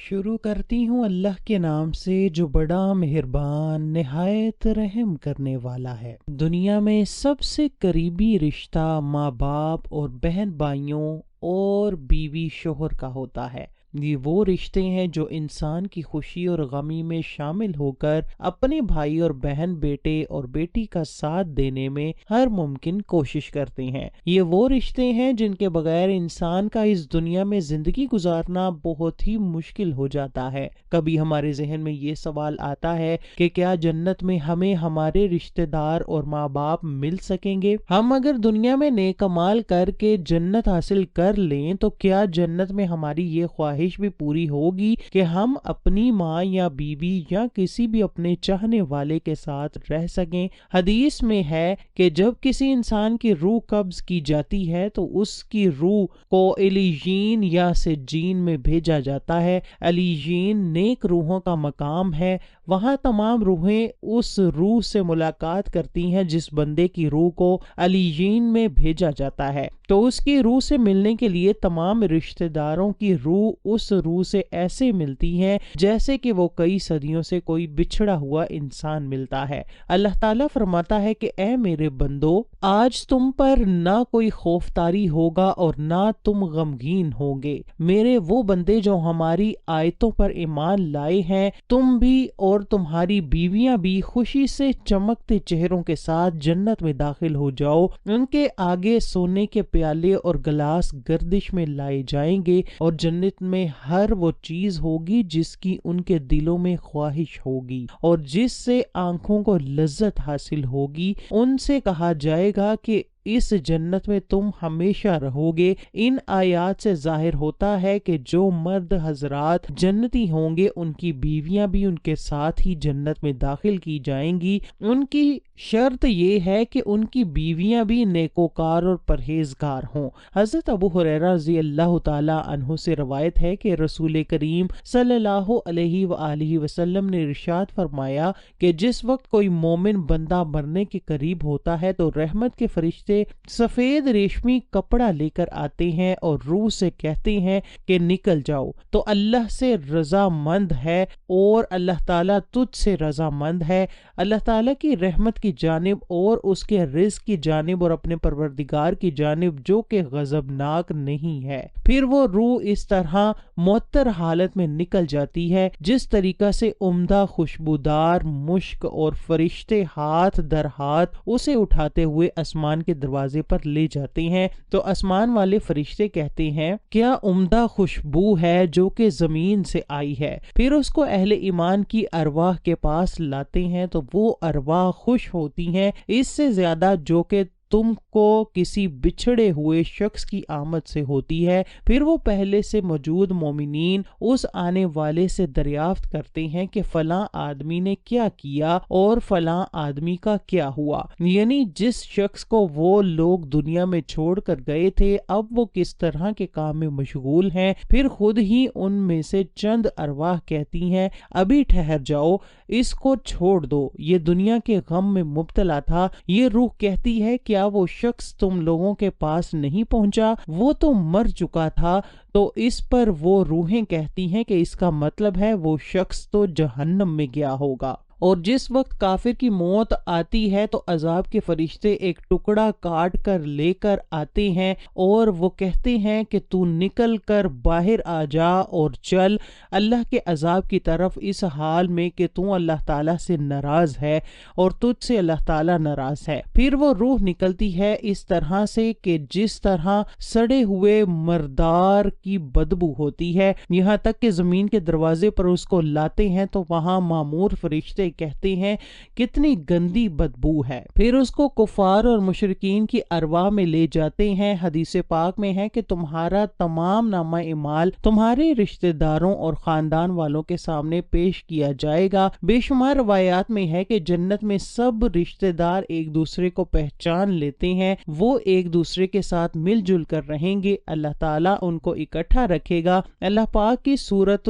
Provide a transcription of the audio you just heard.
شروع کرتی ہوں اللہ کے نام سے جو بڑا مہربان نہایت رحم کرنے والا ہے۔ دنیا میں سب سے قریبی رشتہ ماں باپ اور بہن بھائیوں اور بیوی شوہر کا ہوتا ہے۔ یہ وہ رشتے ہیں جو انسان کی خوشی اور غمی میں شامل ہو کر اپنے بھائی اور بہن، بیٹے اور بیٹی کا ساتھ دینے میں ہر ممکن کوشش کرتے ہیں۔ یہ وہ رشتے ہیں جن کے بغیر انسان کا اس دنیا میں زندگی گزارنا بہت ہی مشکل ہو جاتا ہے۔ کبھی ہمارے ذہن میں یہ سوال آتا ہے کہ کیا جنت میں ہمیں ہمارے رشتے دار اور ماں باپ مل سکیں گے؟ ہم اگر دنیا میں نیک اعمال کر کے جنت حاصل کر لیں تو کیا جنت میں ہماری یہ خواہش بھی پوری ہوگی کہ ہم اپنی ماں یا بیوی یا کسی بھی اپنے چاہنے والے کے ساتھ رہ سکیں؟ حدیث میں ہے کہ جب کسی انسان کی روح قبض کی جاتی ہے تو اس کی روح کو علیین یا سجین میں بھیجا جاتا ہے۔ علیین نیک روحوں کا مقام ہے، وہاں تمام روحیں اس روح سے ملاقات کرتی ہیں جس بندے کی روح کو علیین میں بھیجا جاتا ہے۔ تو اس کی روح سے ملنے کے لیے تمام رشتہ داروں کی روح اس روح سے ایسے ملتی ہیں جیسے کہ وہ کئی صدیوں سے کوئی بچھڑا ہوا انسان ملتا ہے۔ اللہ تعالیٰ فرماتا ہے کہ اے میرے بندو، آج تم پر نہ کوئی خوف طاری ہوگا اور نہ تم غمگین ہوگے۔ میرے وہ بندے جو ہماری آیتوں پر ایمان لائے ہیں، تم بھی اور تمہاری بیویاں بھی خوشی سے چمکتے چہروں کے ساتھ جنت میں داخل ہو جاؤ۔ ان کے آگے سونے کے پیالے اور گلاس گردش میں لائے جائیں گے اور جنت میں ہر وہ چیز ہوگی جس کی ان کے دلوں میں خواہش ہوگی اور جس سے آنکھوں کو لذت حاصل ہوگی۔ ان سے کہا جائے گا کہ اس جنت میں تم ہمیشہ رہو گے۔ ان آیات سے ظاہر ہوتا ہے کہ جو مرد حضرات جنتی ہوں گے ان کی بیویاں بھی ان کے ساتھ ہی جنت میں داخل کی جائیں گی۔ ان کی شرط یہ ہے کہ ان کی بیویاں بھی نیکوکار اور پرہیزگار ہوں۔ حضرت ابو ہریرہ رضی اللہ تعالی عنہ سے روایت ہے کہ رسول کریم صلی اللہ علیہ وآلہ وسلم نے ارشاد فرمایا کہ جس وقت کوئی مومن بندہ مرنے کے قریب ہوتا ہے تو رحمت کے فرشتے سفید ریشمی کپڑا لے کر آتے ہیں اور روح سے کہتے ہیں کہ نکل جاؤ، تو اللہ سے رضا مند ہے اور اللہ تعالیٰ تجھ سے رضا مند ہے۔ اللہ تعالیٰ کی رحمت کی جانب اور اس کے رزق کی جانب اور اپنے پروردگار کی جانب جو کہ غضبناک نہیں ہے۔ پھر وہ روح اس طرح معطر حالت میں نکل جاتی ہے جس طریقہ سے عمدہ خوشبودار مشک اور فرشتے ہاتھ در ہاتھ اسے اٹھاتے ہوئے آسمان کے دروازے پر لے جاتے ہیں تو آسمان والے فرشتے کہتے ہیں کیا عمدہ خوشبو ہے جو کہ زمین سے آئی ہے۔ پھر اس کو اہل ایمان کی ارواح کے پاس لاتے ہیں تو وہ ارواح خوش ہوتی ہیں اس سے زیادہ جو کہ تم کو کسی بچھڑے ہوئے شخص کی آمد سے ہوتی ہے۔ پھر وہ پہلے سے موجود مومنین اس آنے والے سے دریافت کرتے ہیں کہ فلاں آدمی نے کیا کیا اور فلاں آدمی کا کیا ہوا، یعنی جس شخص کو وہ لوگ دنیا میں چھوڑ کر گئے تھے اب وہ کس طرح کے کام میں مشغول ہیں۔ پھر خود ہی ان میں سے چند ارواح کہتی ہیں ابھی ٹھہر جاؤ، اس کو چھوڑ دو، یہ دنیا کے غم میں مبتلا تھا۔ یہ روح کہتی ہے کیا وہ شخص تم لوگوں کے پاس نہیں پہنچا، وہ تو مر چکا تھا۔ تو اس پر وہ روحیں کہتی ہیں کہ اس کا مطلب ہے وہ شخص تو جہنم میں گیا ہوگا۔ اور جس وقت کافر کی موت آتی ہے تو عذاب کے فرشتے ایک ٹکڑا کاٹ کر لے کر آتے ہیں اور وہ کہتے ہیں کہ تو نکل کر باہر آ جا اور چل اللہ کے عذاب کی طرف، اس حال میں کہ تو اللہ تعالیٰ سے ناراض ہے اور تجھ سے اللہ تعالیٰ ناراض ہے۔ پھر وہ روح نکلتی ہے اس طرح سے کہ جس طرح سڑے ہوئے مردار کی بدبو ہوتی ہے، یہاں تک کہ زمین کے دروازے پر اس کو لاتے ہیں تو وہاں مامور فرشتے کہتے ہیں کتنی گندی بدبو ہے۔ پھر اس کو کفار اور مشرکین کی ارواح میں لے جاتے ہیں۔ حدیث پاک میں ہے کہ تمہارا تمام نامہ اعمال تمہارے رشتہ داروں اور خاندان والوں کے سامنے پیش کیا جائے گا۔ بے شمار روایات میں ہے کہ جنت میں سب رشتہ دار ایک دوسرے کو پہچان لیتے ہیں، وہ ایک دوسرے کے ساتھ مل جل کر رہیں گے، اللہ تعالیٰ ان کو اکٹھا رکھے گا۔ اللہ پاک کی سورۃ